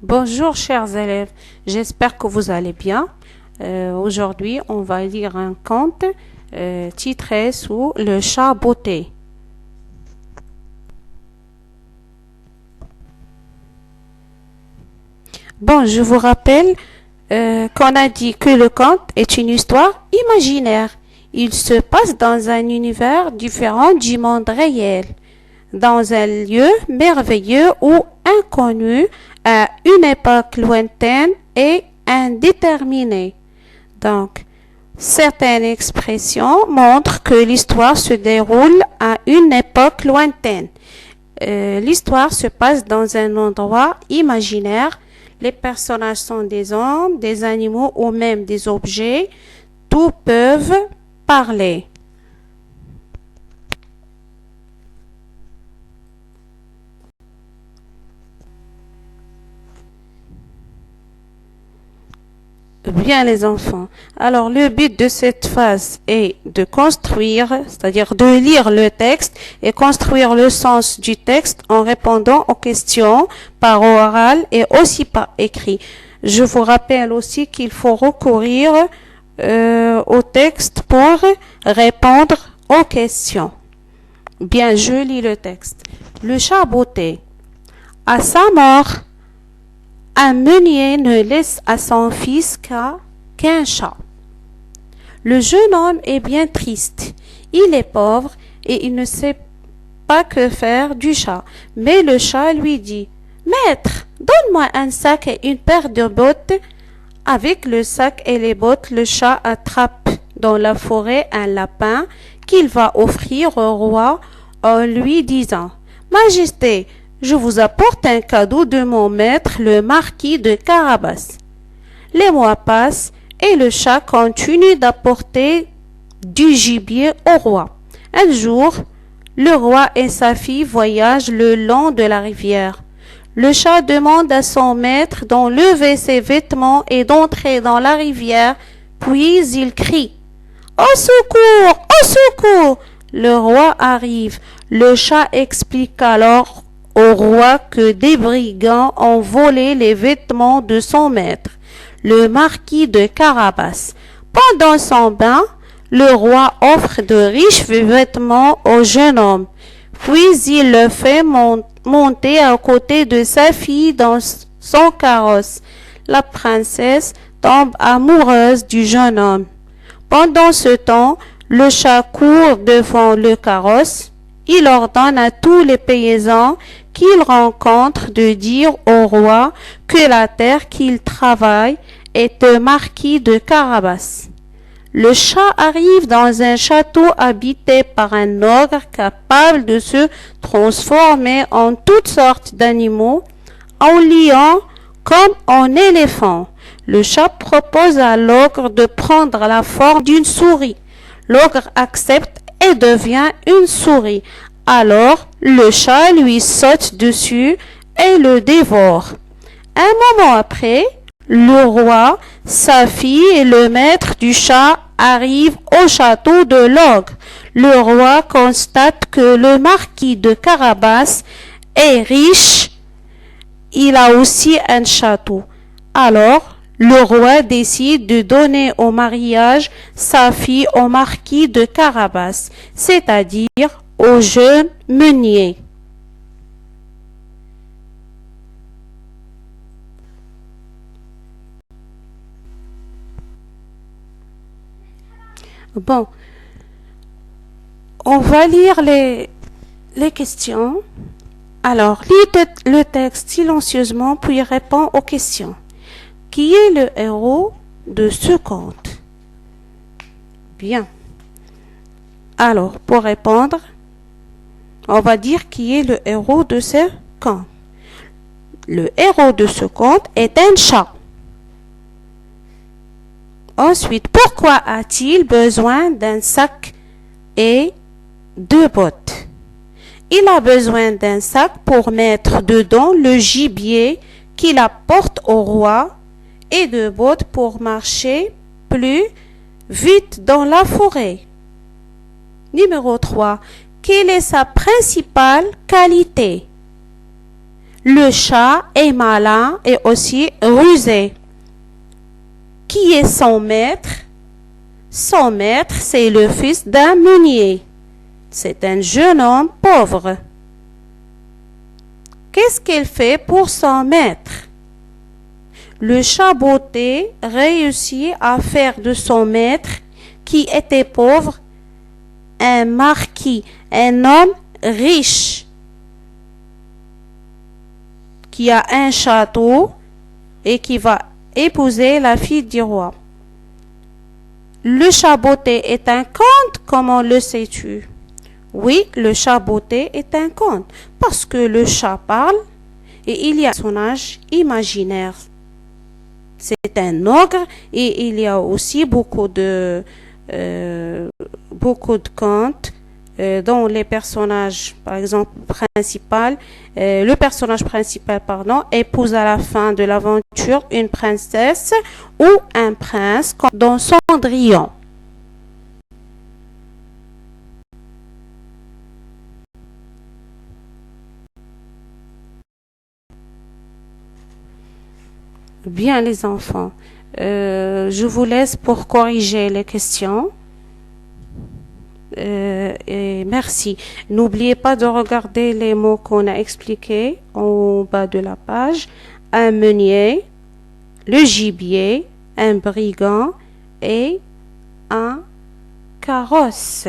Bonjour chers élèves, j'espère que vous allez bien. Aujourd'hui, on va lire un conte titré sous Le chat botté. Bon, je vous rappelle qu'on a dit que le conte est une histoire imaginaire. Il se passe dans un univers différent du monde réel, dans un lieu merveilleux ou inconnu à une époque lointaine et indéterminée. Donc, certaines expressions montrent que l'histoire se déroule à une époque lointaine. L'histoire se passe dans un endroit imaginaire. Les personnages sont des hommes, des animaux ou même des objets. Tous peuvent parler. Bien les enfants. Alors le but de cette phase est de construire, c'est-à-dire de lire le texte et construire le sens du texte en répondant aux questions par oral et aussi par écrit. Je vous rappelle aussi qu'il faut recourir au texte pour répondre aux questions. Bien, je lis le texte. Le chat botté. À sa mort, un meunier ne laisse à son fils qu'un chat. Le jeune homme est bien triste. Il est pauvre et il ne sait pas que faire du chat. Mais le chat lui dit, « Maître, donne-moi un sac et une paire de bottes. » Avec le sac et les bottes, le chat attrape dans la forêt un lapin qu'il va offrir au roi en lui disant, « Majesté, je vous apporte un cadeau de mon maître, le marquis de Carabas. » Les mois passent et le chat continue d'apporter du gibier au roi. Un jour, le roi et sa fille voyagent le long de la rivière. Le chat demande à son maître d'enlever ses vêtements et d'entrer dans la rivière, puis il crie « Au secours! Au secours !» Le roi arrive. Le chat explique alors au roi que des brigands ont volé les vêtements de son maître, le marquis de Carabas. Pendant son bain, le roi offre de riches vêtements au jeune homme, puis il le fait monter à côté de sa fille dans son carrosse. La princesse tombe amoureuse du jeune homme. Pendant ce temps, le chat court devant le carrosse. Il ordonne à tous les paysans qu'il rencontre de dire au roi que la terre qu'il travaille est un marquis de Carabas. Le chat arrive dans un château habité par un ogre capable de se transformer en toutes sortes d'animaux, en lion comme en éléphant. Le chat propose à l'ogre de prendre la forme d'une souris. L'ogre accepte et devient une souris. Alors, le chat lui saute dessus et le dévore. Un moment après, le roi, sa fille et le maître du chat arrivent au château de l'ogre. Le roi constate que le marquis de Carabas est riche. Il a aussi un château. Alors, le roi décide de donner au mariage sa fille au marquis de Carabas, c'est-à-dire au jeune meunier. Bon, on va lire les questions. Alors, lis le texte silencieusement puis réponds aux questions. Qui est le héros de ce conte? Bien. Alors, pour répondre, on va dire qui est le héros de ce conte. Le héros de ce conte est un chat. Ensuite, pourquoi a-t-il besoin d'un sac et de bottes? Il a besoin d'un sac pour mettre dedans le gibier qu'il apporte au roi et de bottes pour marcher plus vite dans la forêt. Numéro 3. Quelle est sa principale qualité? Le chat est malin et aussi rusé. Qui est son maître? Son maître, c'est le fils d'un meunier. C'est un jeune homme pauvre. Qu'est-ce qu'il fait pour son maître? Le chat botté réussit à faire de son maître, qui était pauvre, un marquis, un homme riche, qui a un château et qui va épouser la fille du roi. Le chat botté est un conte, comment le sais-tu? Oui, le chat botté est un conte, parce que le chat parle et il y a un personnage imaginaire. C'est un ogre et il y a aussi beaucoup de contes dont les personnages, par exemple, le personnage principal, épouse à la fin de l'aventure une princesse ou un prince, comme dans Cendrillon. Bien les enfants, je vous laisse pour corriger les questions. Et merci. N'oubliez pas de regarder les mots qu'on a expliqués en bas de la page. Un meunier, le gibier, un brigand et un carrosse.